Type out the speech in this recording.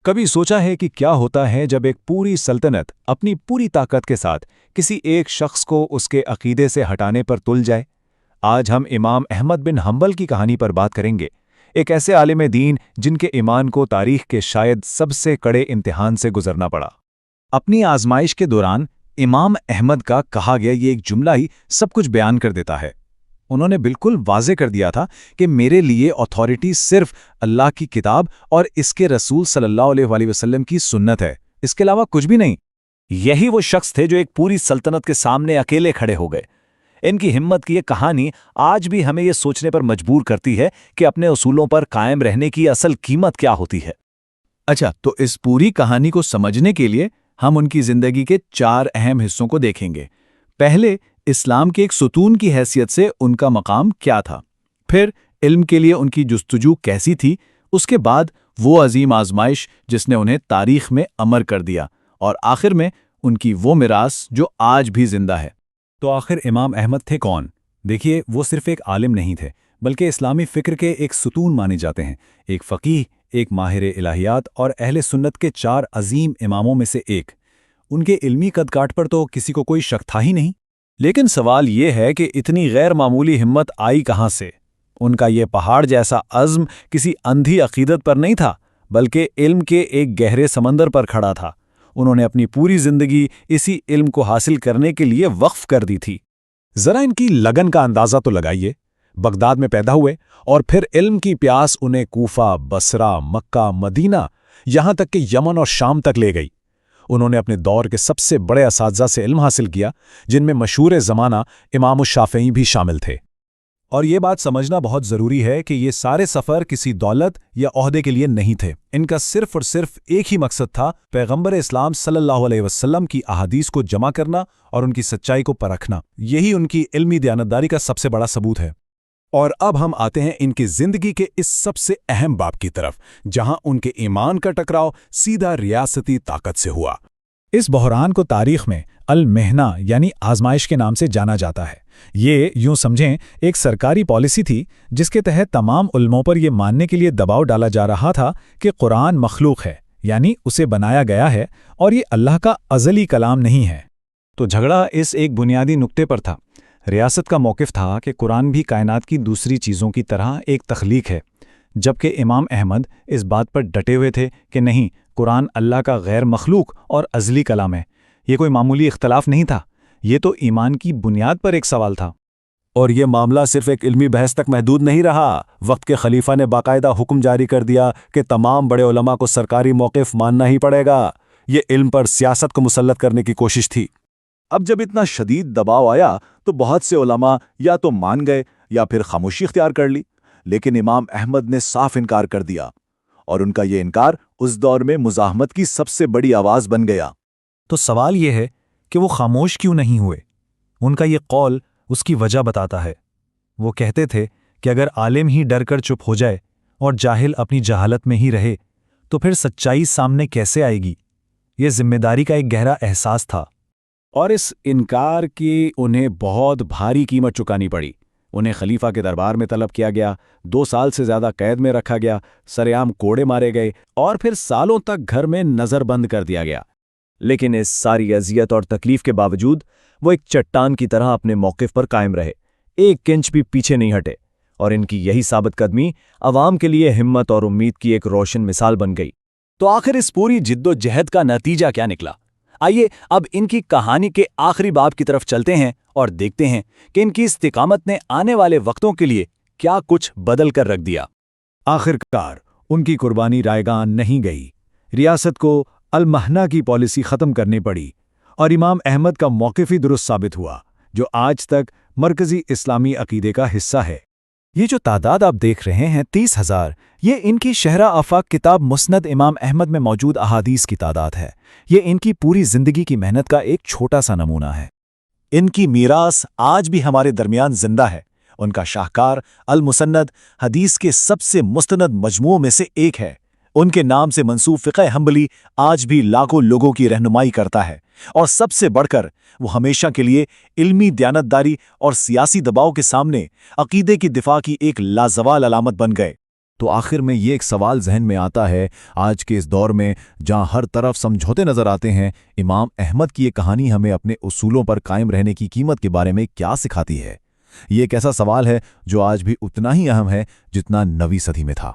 کبھی سوچا ہے کہ کیا ہوتا ہے جب ایک پوری سلطنت اپنی پوری طاقت کے ساتھ کسی ایک شخص کو اس کے عقیدے سے ہٹانے پر تل جائے؟ آج ہم امام احمد بن حنبل کی کہانی پر بات کریں گے، ایک ایسے عالم دین جن کے ایمان کو تاریخ کے شاید سب سے کڑے امتحان سے گزرنا پڑا۔ اپنی آزمائش کے دوران امام احمد کا کہا گیا یہ ایک جملہ ہی سب کچھ بیان کر دیتا ہے۔ انہوں نے بالکل واضح کر دیا تھا کہ میرے لیے اتھارٹی صرف اللہ کی کتاب اور اس کے رسول صلی اللہ علیہ وآلہ وسلم کی سنت ہے، اس کے علاوہ کچھ بھی نہیں۔ یہی وہ شخص تھے جو ایک پوری سلطنت کے سامنے اکیلے کھڑے ہو گئے۔ ان کی ہمت کی یہ کہانی آج بھی ہمیں یہ سوچنے پر مجبور کرتی ہے کہ اپنے اصولوں پر قائم رہنے کی اصل قیمت کیا ہوتی ہے۔ اچھا، تو اس پوری کہانی کو سمجھنے کے لیے ہم ان کی زندگی کے 4 اہم حصوں کو دیکھیں گے۔ پہلے، اسلام کے ایک ستون کی حیثیت سے ان کا مقام کیا تھا، پھر علم کے لیے ان کی جستجو کیسی تھی، اس کے بعد وہ عظیم آزمائش جس نے انہیں تاریخ میں امر کر دیا، اور آخر میں ان کی وہ میراث جو آج بھی زندہ ہے۔ تو آخر امام احمد تھے کون؟ دیکھیے، وہ صرف ایک عالم نہیں تھے بلکہ اسلامی فکر کے ایک ستون مانے جاتے ہیں، ایک فقیہ، ایک ماہر الہیات اور اہل سنت کے 4 عظیم اماموں میں سے ایک۔ ان کے علمی قد کاٹ پر تو کسی کو کوئی شک تھا ہی نہیں، لیکن سوال یہ ہے کہ اتنی غیر معمولی ہمت آئی کہاں سے؟ ان کا یہ پہاڑ جیسا عزم کسی اندھی عقیدت پر نہیں تھا بلکہ علم کے ایک گہرے سمندر پر کھڑا تھا۔ انہوں نے اپنی پوری زندگی اسی علم کو حاصل کرنے کے لیے وقف کر دی تھی۔ ذرا ان کی لگن کا اندازہ تو لگائیے۔ بغداد میں پیدا ہوئے اور پھر علم کی پیاس انہیں کوفہ، بصرہ، مکہ، مدینہ، یہاں تک کہ یمن اور شام تک لے گئی۔ انہوں نے اپنے دور کے سب سے بڑے اساتذہ سے علم حاصل کیا، جن میں مشہور زمانہ امام الشافعی بھی شامل تھے۔ اور یہ بات سمجھنا بہت ضروری ہے کہ یہ سارے سفر کسی دولت یا عہدے کے لیے نہیں تھے۔ ان کا صرف اور صرف ایک ہی مقصد تھا، پیغمبر اسلام صلی اللہ علیہ وسلم کی احادیث کو جمع کرنا اور ان کی سچائی کو پرکھنا۔ یہی ان کی علمی دیانتداری کا سب سے بڑا ثبوت ہے۔ اور اب ہم آتے ہیں ان کی زندگی کے اس سب سے اہم باب کی طرف، جہاں ان کے ایمان کا ٹکراؤ سیدھا ریاستی طاقت سے ہوا۔ اس بحران کو تاریخ میں المحنہ یعنی آزمائش کے نام سے جانا جاتا ہے۔ یہ یوں سمجھیں ایک سرکاری پالیسی تھی جس کے تحت تمام علماء پر یہ ماننے کے لیے دباؤ ڈالا جا رہا تھا کہ قرآن مخلوق ہے، یعنی اسے بنایا گیا ہے اور یہ اللہ کا ازلی کلام نہیں ہے۔ تو جھگڑا اس ایک بنیادی نقطے پر تھا۔ ریاست کا موقف تھا کہ قرآن بھی کائنات کی دوسری چیزوں کی طرح ایک تخلیق ہے، جبکہ امام احمد اس بات پر ڈٹے ہوئے تھے کہ نہیں، قرآن اللہ کا غیر مخلوق اور ازلی کلام ہے۔ یہ کوئی معمولی اختلاف نہیں تھا، یہ تو ایمان کی بنیاد پر ایک سوال تھا۔ اور یہ معاملہ صرف ایک علمی بحث تک محدود نہیں رہا۔ وقت کے خلیفہ نے باقاعدہ حکم جاری کر دیا کہ تمام بڑے علماء کو سرکاری موقف ماننا ہی پڑے گا۔ یہ علم پر سیاست کو مسلط کرنے کی کوشش تھی۔ اب جب اتنا شدید دباؤ آیا تو بہت سے علماء یا تو مان گئے یا پھر خاموشی اختیار کر لی، لیکن امام احمد نے صاف انکار کر دیا، اور ان کا یہ انکار اس دور میں مزاحمت کی سب سے بڑی آواز بن گیا۔ تو سوال یہ ہے کہ وہ خاموش کیوں نہیں ہوئے؟ ان کا یہ قول اس کی وجہ بتاتا ہے۔ وہ کہتے تھے کہ اگر عالم ہی ڈر کر چپ ہو جائے اور جاہل اپنی جہالت میں ہی رہے تو پھر سچائی سامنے کیسے آئے گی؟ یہ ذمہ داری کا ایک گہرا احساس تھا۔ اور اس انکار کی انہیں بہت بھاری قیمت چکانی پڑی۔ انہیں خلیفہ کے دربار میں طلب کیا گیا، 2 سال سے زیادہ قید میں رکھا گیا، سرعام کوڑے مارے گئے اور پھر سالوں تک گھر میں نظر بند کر دیا گیا۔ لیکن اس ساری اذیت اور تکلیف کے باوجود وہ ایک چٹان کی طرح اپنے موقف پر قائم رہے، ایک انچ بھی پیچھے نہیں ہٹے، اور ان کی یہی ثابت قدمی عوام کے لیے ہمت اور امید کی ایک روشن مثال بن گئی۔ تو آخر اس پوری جد و جہد کا نتیجہ کیا نکلا؟ آئیے اب ان کی کہانی کے آخری باب کی طرف چلتے ہیں اور دیکھتے ہیں کہ ان کی استقامت نے آنے والے وقتوں کے لیے کیا کچھ بدل کر رکھ دیا۔ آخرکار ان کی قربانی رائیگان نہیں گئی۔ ریاست کو المحنہ کی پالیسی ختم کرنی پڑی اور امام احمد کا موقف ہی درست ثابت ہوا، جو آج تک مرکزی اسلامی عقیدے کا حصہ ہے۔ یہ جو تعداد آپ دیکھ رہے ہیں 30,000، یہ ان کی شہرہ آفاق کتاب مسند امام احمد میں موجود احادیث کی تعداد ہے۔ یہ ان کی پوری زندگی کی محنت کا ایک چھوٹا سا نمونہ ہے۔ ان کی میراث آج بھی ہمارے درمیان زندہ ہے۔ ان کا شاہکار المسند حدیث کے سب سے مستند مجموعوں میں سے ایک ہے۔ ان کے نام سے منسوب فقہ حنبلی آج بھی لاکھوں لوگوں کی رہنمائی کرتا ہے، اور سب سے بڑھ کر وہ ہمیشہ کے لیے علمی دیانتداری اور سیاسی دباؤ کے سامنے عقیدے کی دفاع کی ایک لازوال علامت بن گئے۔ تو آخر میں یہ ایک سوال ذہن میں آتا ہے، آج کے اس دور میں جہاں ہر طرف سمجھوتے نظر آتے ہیں، امام احمد کی یہ کہانی ہمیں اپنے اصولوں پر قائم رہنے کی قیمت کے بارے میں کیا سکھاتی ہے؟ یہ ایک ایسا سوال ہے جو آج بھی اتنا ہی اہم ہے جتنا 9ویں صدی میں تھا۔